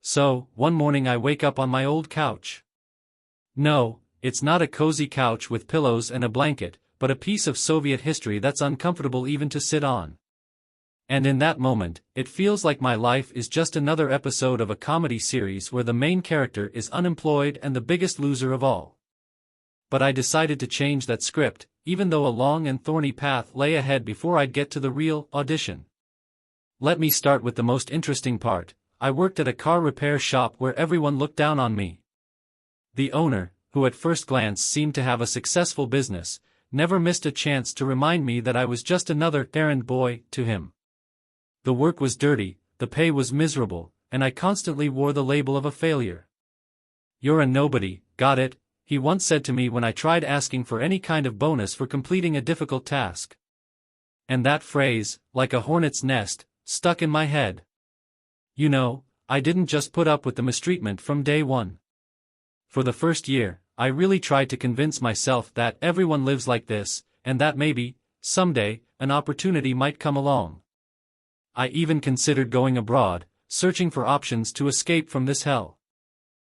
So, one morning I wake up on my old couch. No, it's not a cozy couch with pillows and a blanket, but a piece of Soviet history that's uncomfortable even to sit on. And in that moment, it feels like my life is just another episode of a comedy series where the main character is unemployed and the biggest loser of all. But I decided to change that script, even though a long and thorny path lay ahead before I'd get to the real audition. Let me start with the most interesting part. I worked at a car repair shop where everyone looked down on me. The owner, who at first glance seemed to have a successful business, never missed a chance to remind me that I was just another errand boy to him. The work was dirty, the pay was miserable, and I constantly wore the label of a failure. "You're a nobody, got it?" he once said to me when I tried asking for any kind of bonus for completing a difficult task. And that phrase, like a hornet's nest, stuck in my head. You know, I didn't just put up with the mistreatment from day one. For the first year, I really tried to convince myself that everyone lives like this, and that maybe, someday, an opportunity might come along. I even considered going abroad, searching for options to escape from this hell.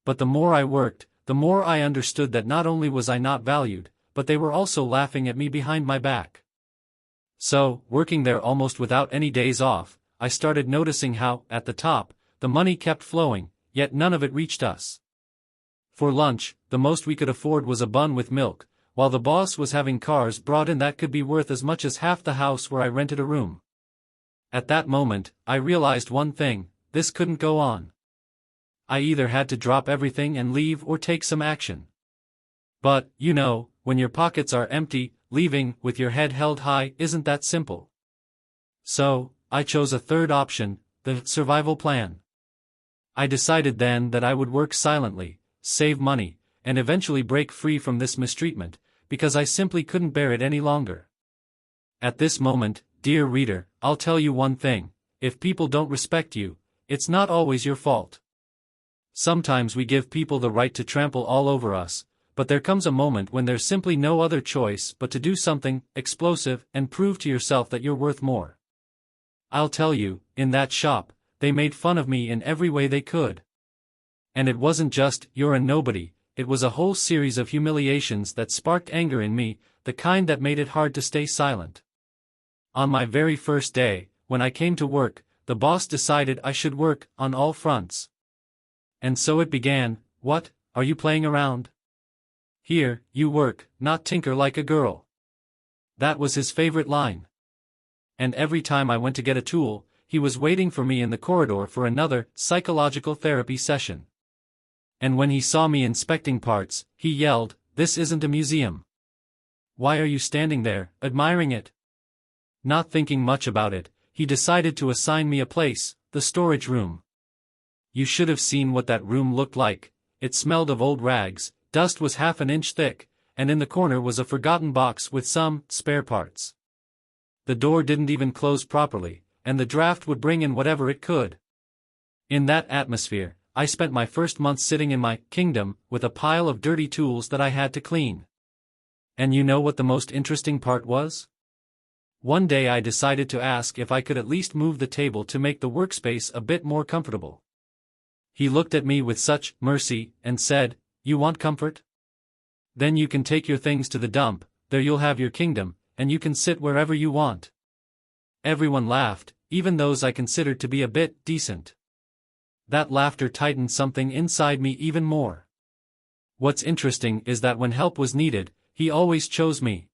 But the more I worked, the more I understood that not only was I not valued, but they were also laughing at me behind my back. So, working there almost without any days off, I started noticing how, at the top, the money kept flowing, yet none of it reached us. For lunch, the most we could afford was a bun with milk, while the boss was having cars brought in that could be worth as much as half the house where I rented a room. At that moment, I realized one thing: this couldn't go on. I either had to drop everything and leave or take some action. But, you know, when your pockets are empty, leaving with your head held high isn't that simple. So, I chose a third option, the survival plan. I decided then that I would work silently, save money, and eventually break free from this mistreatment, because I simply couldn't bear it any longer. At this moment, dear reader, I'll tell you one thing: if people don't respect you, it's not always your fault. Sometimes we give people the right to trample all over us, but there comes a moment when there's simply no other choice but to do something explosive and prove to yourself that you're worth more. I'll tell you, in that shop, they made fun of me in every way they could. And it wasn't just, "You're a nobody," it was a whole series of humiliations that sparked anger in me, the kind that made it hard to stay silent. On my very first day, when I came to work, the boss decided I should work on all fronts. And so it began. "What, are you playing around? Here, you work, not tinker like a girl." That was his favorite line. And every time I went to get a tool, he was waiting for me in the corridor for another psychological therapy session. And when he saw me inspecting parts, he yelled, "This isn't a museum. Why are you standing there, admiring it?" Not thinking much about it, he decided to assign me a place, the storage room. You should have seen what that room looked like. It smelled of old rags, dust was half an inch thick, and in the corner was a forgotten box with some spare parts. The door didn't even close properly, and the draft would bring in whatever it could. In that atmosphere, I spent my first month sitting in my kingdom with a pile of dirty tools that I had to clean. And you know what the most interesting part was? One day I decided to ask if I could at least move the table to make the workspace a bit more comfortable. He looked at me with such mercy and said, "You want comfort? Then you can take your things to the dump, there you'll have your kingdom, and you can sit wherever you want." Everyone laughed, even those I considered to be a bit decent. That laughter tightened something inside me even more. What's interesting is that when help was needed, he always chose me.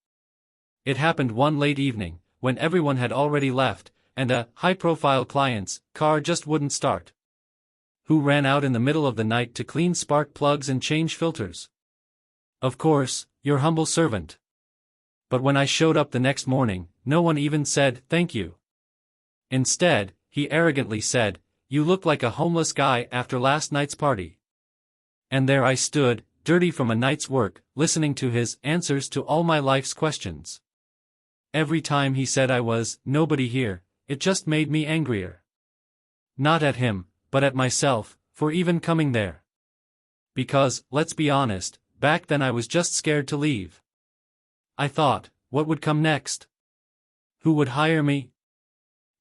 It happened one late evening, when everyone had already left, and a high-profile client's car just wouldn't start. Who ran out in the middle of the night to clean spark plugs and change filters? Of course, your humble servant. But when I showed up the next morning, no one even said thank you. Instead, he arrogantly said, "You look like a homeless guy after last night's party." And there I stood, dirty from a night's work, listening to his answers to all my life's questions. Every time he said I was nobody here, it just made me angrier. Not at him, but at myself, for even coming there. Because, let's be honest, back then I was just scared to leave. I thought, what would come next? Who would hire me?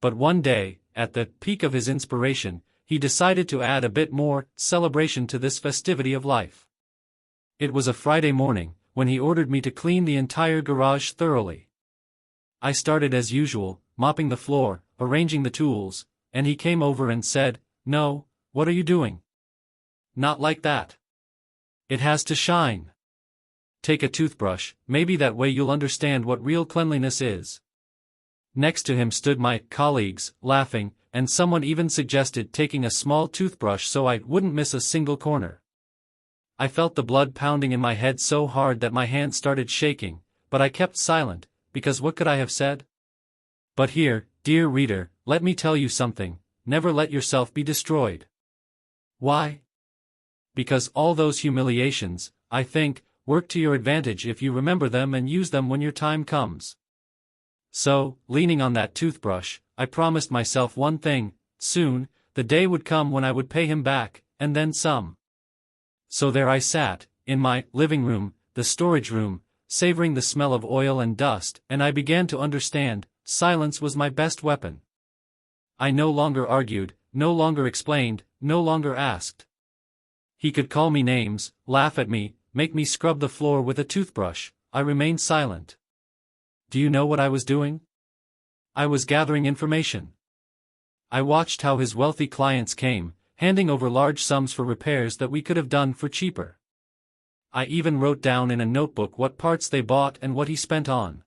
But one day, at the peak of his inspiration, he decided to add a bit more celebration to this festivity of life. It was a Friday morning, when he ordered me to clean the entire garage thoroughly. I started as usual, mopping the floor, arranging the tools, and he came over and said, "No, what are you doing? Not like that. It has to shine. Take a toothbrush, maybe that way you'll understand what real cleanliness is." Next to him stood my colleagues, laughing, and someone even suggested taking a small toothbrush so I wouldn't miss a single corner. I felt the blood pounding in my head so hard that my hands started shaking, but I kept silent, because what could I have said? But here, dear reader, let me tell you something: never let yourself be destroyed. Why? Because all those humiliations, I think, work to your advantage if you remember them and use them when your time comes. So, leaning on that toothbrush, I promised myself one thing: soon, the day would come when I would pay him back, and then some. So there I sat, in my living room, the storage room, savoring the smell of oil and dust, and I began to understand: silence was my best weapon. I no longer argued, no longer explained, no longer asked. He could call me names, laugh at me, make me scrub the floor with a toothbrush. I remained silent. Do you know what I was doing? I was gathering information. I watched how his wealthy clients came, handing over large sums for repairs that we could have done for cheaper. I even wrote down in a notebook what parts they bought and what he spent on.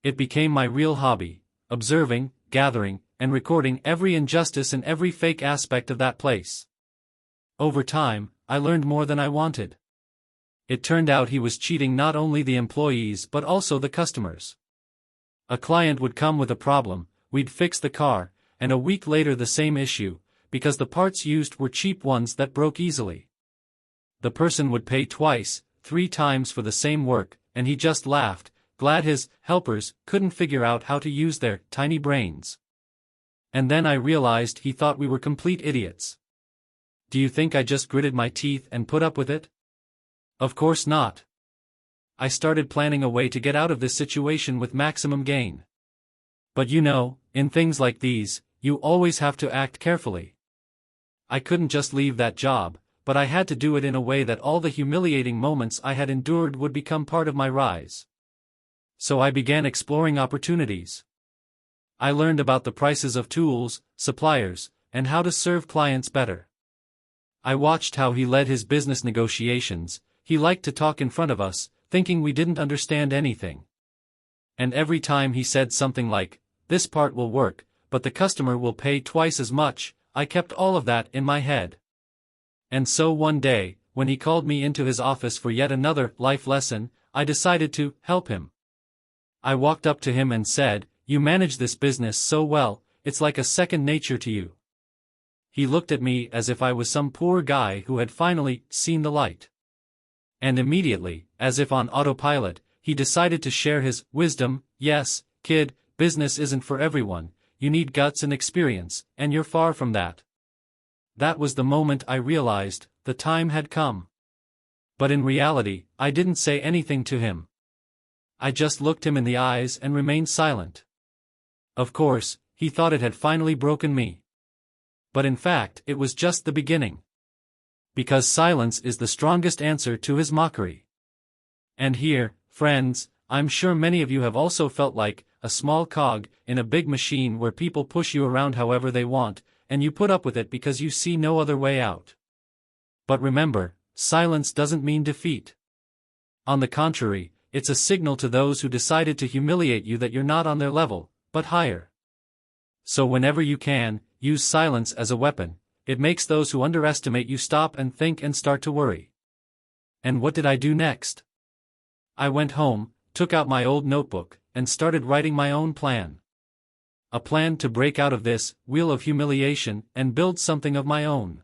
It became my real hobby, observing, gathering, and recording every injustice and every fake aspect of that place. Over time, I learned more than I wanted. It turned out he was cheating not only the employees but also the customers. A client would come with a problem, we'd fix the car, and a week later the same issue, because the parts used were cheap ones that broke easily. The person would pay twice, 3 times for the same work, and he just laughed, glad his helpers couldn't figure out how to use their tiny brains. And then I realized he thought we were complete idiots. Do you think I just gritted my teeth and put up with it? Of course not. I started planning a way to get out of this situation with maximum gain. But you know, in things like these, you always have to act carefully. I couldn't just leave that job, but I had to do it in a way that all the humiliating moments I had endured would become part of my rise. So I began exploring opportunities. I learned about the prices of tools, suppliers, and how to serve clients better. I watched how he led his business negotiations. He liked to talk in front of us, thinking we didn't understand anything. And every time he said something like, "This part will work, but the customer will pay twice as much," I kept all of that in my head. And so one day, when he called me into his office for yet another life lesson, I decided to help him. I walked up to him and said, "You manage this business so well, it's like a second nature to you." He looked at me as if I was some poor guy who had finally seen the light. And immediately, as if on autopilot, he decided to share his wisdom. "Yes, kid, business isn't for everyone, you need guts and experience, and you're far from that." That was the moment I realized, the time had come. But in reality, I didn't say anything to him. I just looked him in the eyes and remained silent. Of course, he thought it had finally broken me. But in fact, it was just the beginning. Because silence is the strongest answer to his mockery. And here, friends, I'm sure many of you have also felt like a small cog in a big machine where people push you around however they want, and you put up with it because you see no other way out. But remember, silence doesn't mean defeat. On the contrary, it's a signal to those who decided to humiliate you that you're not on their level, but higher. So whenever you can, use silence as a weapon. It makes those who underestimate you stop and think and start to worry. And what did I do next? I went home, took out my old notebook, and started writing my own plan. A plan to break out of this wheel of humiliation and build something of my own.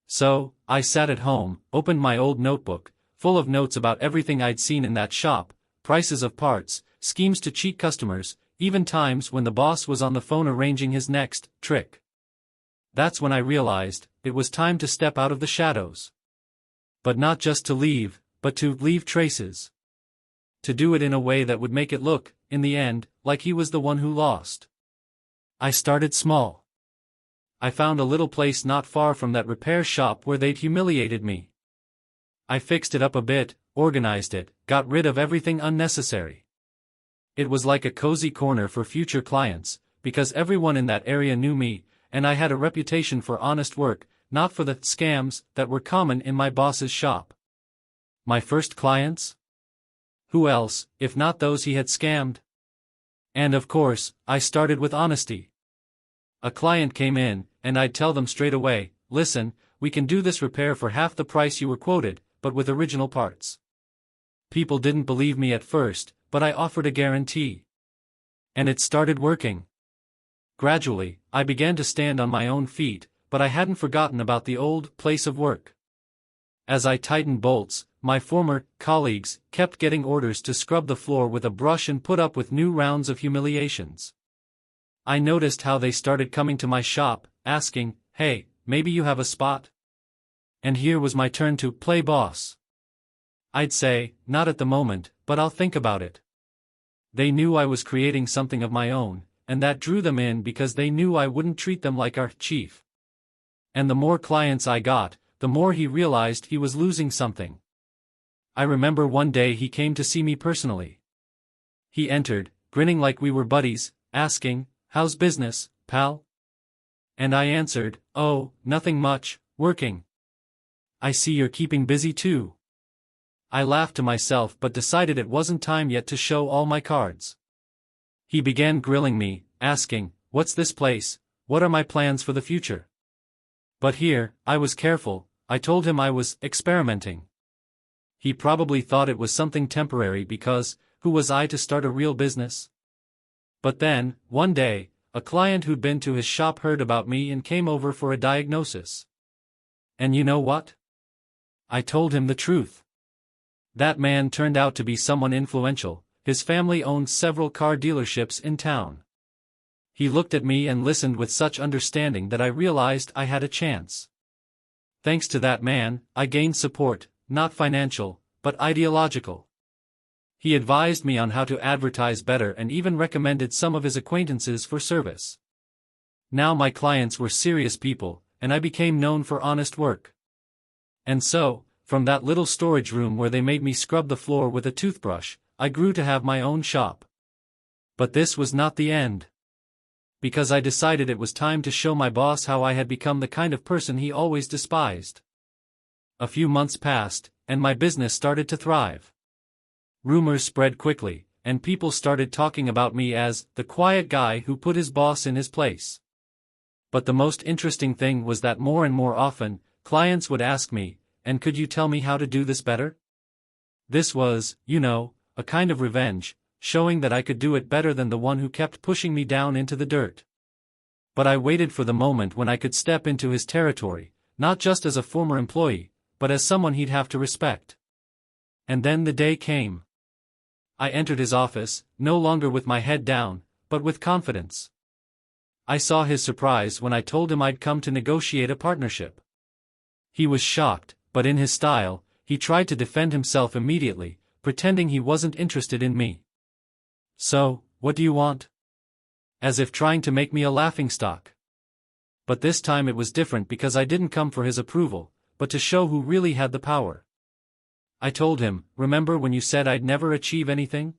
So, I sat at home, opened my old notebook, full of notes about everything I'd seen in that shop, prices of parts, schemes to cheat customers, even times when the boss was on the phone arranging his next trick. That's when I realized, it was time to step out of the shadows. But not just to leave, but to leave traces. To do it in a way that would make it look, in the end, like he was the one who lost. I started small. I found a little place not far from that repair shop where they'd humiliated me. I fixed it up a bit, organized it, got rid of everything unnecessary. It was like a cozy corner for future clients, because everyone in that area knew me, and I had a reputation for honest work, not for the scams that were common in my boss's shop. My first clients? Who else, if not those he had scammed? And of course, I started with honesty. A client came in, and I'd tell them straight away, listen, we can do this repair for half the price you were quoted, but with original parts. People didn't believe me at first, but I offered a guarantee. And it started working. Gradually, I began to stand on my own feet, but I hadn't forgotten about the old place of work. As I tightened bolts, my former colleagues kept getting orders to scrub the floor with a brush and put up with new rounds of humiliations. I noticed how they started coming to my shop, asking, hey, maybe you have a spot? And here was my turn to play boss. I'd say, not at the moment, but I'll think about it. They knew I was creating something of my own, and that drew them in because they knew I wouldn't treat them like our chief. And the more clients I got, the more he realized he was losing something. I remember one day he came to see me personally. He entered, grinning like we were buddies, asking, how's business, pal? And I answered, oh, nothing much, working. I see you're keeping busy too. I laughed to myself but decided it wasn't time yet to show all my cards. He began grilling me, asking, what's this place, what are my plans for the future? But here, I was careful, I told him I was experimenting. He probably thought it was something temporary because, who was I to start a real business? But then, one day, a client who'd been to his shop heard about me and came over for a diagnosis. And you know what? I told him the truth. That man turned out to be someone influential. His family owned several car dealerships in town. He looked at me and listened with such understanding that I realized I had a chance. Thanks to that man, I gained support, not financial, but ideological. He advised me on how to advertise better and even recommended some of his acquaintances for service. Now my clients were serious people, and I became known for honest work. And so, from that little storage room where they made me scrub the floor with a toothbrush, I grew to have my own shop. But this was not the end. Because I decided it was time to show my boss how I had become the kind of person he always despised. A few months passed, and my business started to thrive. Rumors spread quickly, and people started talking about me as the quiet guy who put his boss in his place. But the most interesting thing was that more and more often, clients would ask me, and could you tell me how to do this better? This was, a kind of revenge, showing that I could do it better than the one who kept pushing me down into the dirt. But I waited for the moment when I could step into his territory, not just as a former employee, but as someone he'd have to respect. And then the day came. I entered his office, no longer with my head down, but with confidence. I saw his surprise when I told him I'd come to negotiate a partnership. He was shocked, but in his style, he tried to defend himself immediately, pretending he wasn't interested in me. So, what do you want? As if trying to make me a laughingstock. But this time it was different because I didn't come for his approval, but to show who really had the power. I told him, remember when you said I'd never achieve anything?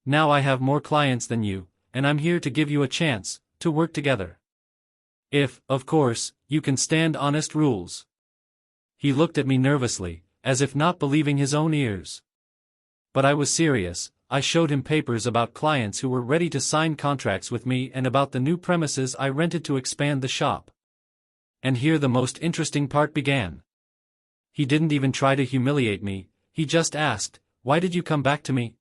Now I have more clients than you, and I'm here to give you a chance to work together. If, of course, you can stand honest rules. He looked at me nervously, as if not believing his own ears. But I was serious. I showed him papers about clients who were ready to sign contracts with me and about the new premises I rented to expand the shop. And here the most interesting part began. He didn't even try to humiliate me, he just asked, why did you come back to me?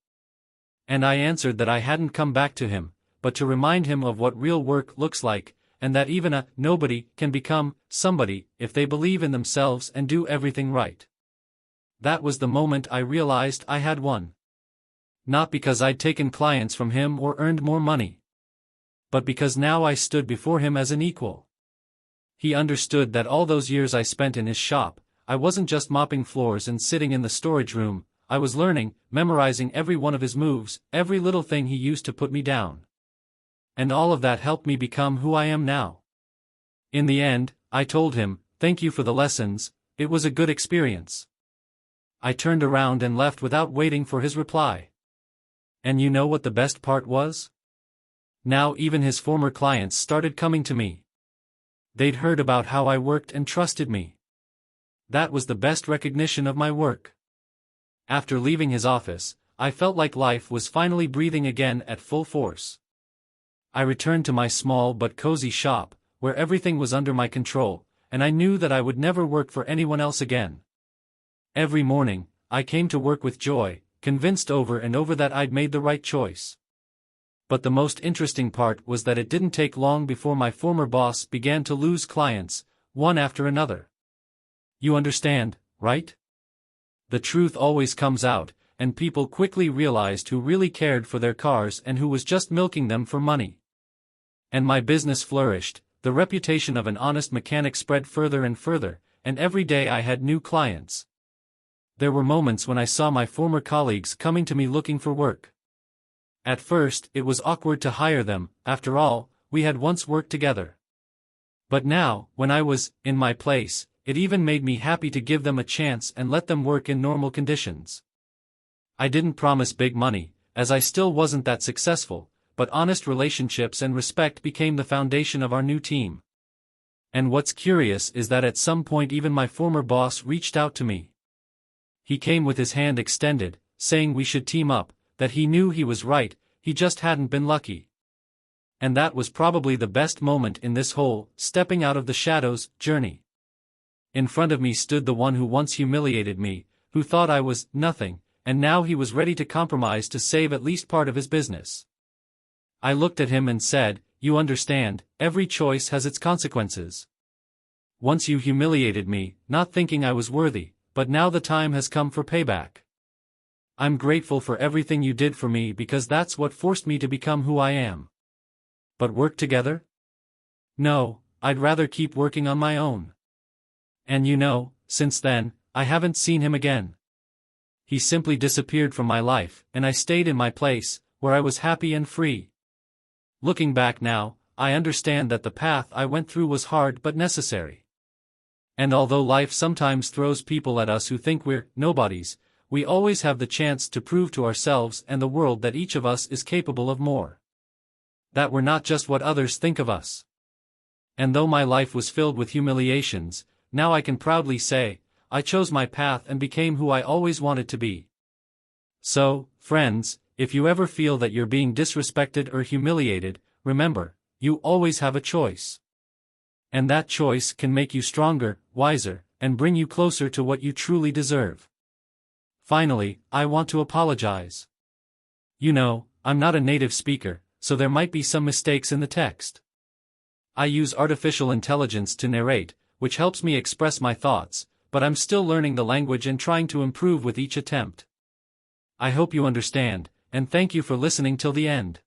And I answered that I hadn't come back to him, but to remind him of what real work looks like, and that even a nobody can become somebody if they believe in themselves and do everything right. That was the moment I realized I had won. Not because I'd taken clients from him or earned more money, but because now I stood before him as an equal. He understood that all those years I spent in his shop, I wasn't just mopping floors and sitting in the storage room, I was learning, memorizing every one of his moves, every little thing he used to put me down. And all of that helped me become who I am now. In the end, I told him, "Thank you for the lessons, it was a good experience." I turned around and left without waiting for his reply. And you know what the best part was? Now even his former clients started coming to me. They'd heard about how I worked and trusted me. That was the best recognition of my work. After leaving his office, I felt like life was finally breathing again at full force. I returned to my small but cozy shop, where everything was under my control, and I knew that I would never work for anyone else again. Every morning, I came to work with joy, convinced over and over that I'd made the right choice. But the most interesting part was that it didn't take long before my former boss began to lose clients, one after another. You understand, right? The truth always comes out, and people quickly realized who really cared for their cars and who was just milking them for money. And my business flourished, the reputation of an honest mechanic spread further and further, and every day I had new clients. There were moments when I saw my former colleagues coming to me looking for work. At first, it was awkward to hire them, after all, we had once worked together. But now, when I was in my place, it even made me happy to give them a chance and let them work in normal conditions. I didn't promise big money, as I still wasn't that successful, but honest relationships and respect became the foundation of our new team. And what's curious is that at some point even my former boss reached out to me. He came with his hand extended, saying we should team up, that he knew he was right, he just hadn't been lucky. And that was probably the best moment in this whole stepping out of the shadows journey. In front of me stood the one who once humiliated me, who thought I was nothing, and now he was ready to compromise to save at least part of his business. I looked at him and said, "You understand, every choice has its consequences. Once you humiliated me, not thinking I was worthy, but now the time has come for payback. I'm grateful for everything you did for me because that's what forced me to become who I am. But work together? No, I'd rather keep working on my own." And you know, since then, I haven't seen him again. He simply disappeared from my life, and I stayed in my place, where I was happy and free. Looking back now, I understand that the path I went through was hard but necessary. And although life sometimes throws people at us who think we're nobodies, we always have the chance to prove to ourselves and the world that each of us is capable of more. That we're not just what others think of us. And though my life was filled with humiliations, now I can proudly say, I chose my path and became who I always wanted to be. So, friends, if you ever feel that you're being disrespected or humiliated, remember, you always have a choice. And that choice can make you stronger, wiser, and bring you closer to what you truly deserve. Finally, I want to apologize. You know, I'm not a native speaker, so there might be some mistakes in the text. I use artificial intelligence to narrate, which helps me express my thoughts, but I'm still learning the language and trying to improve with each attempt. I hope you understand, and thank you for listening till the end.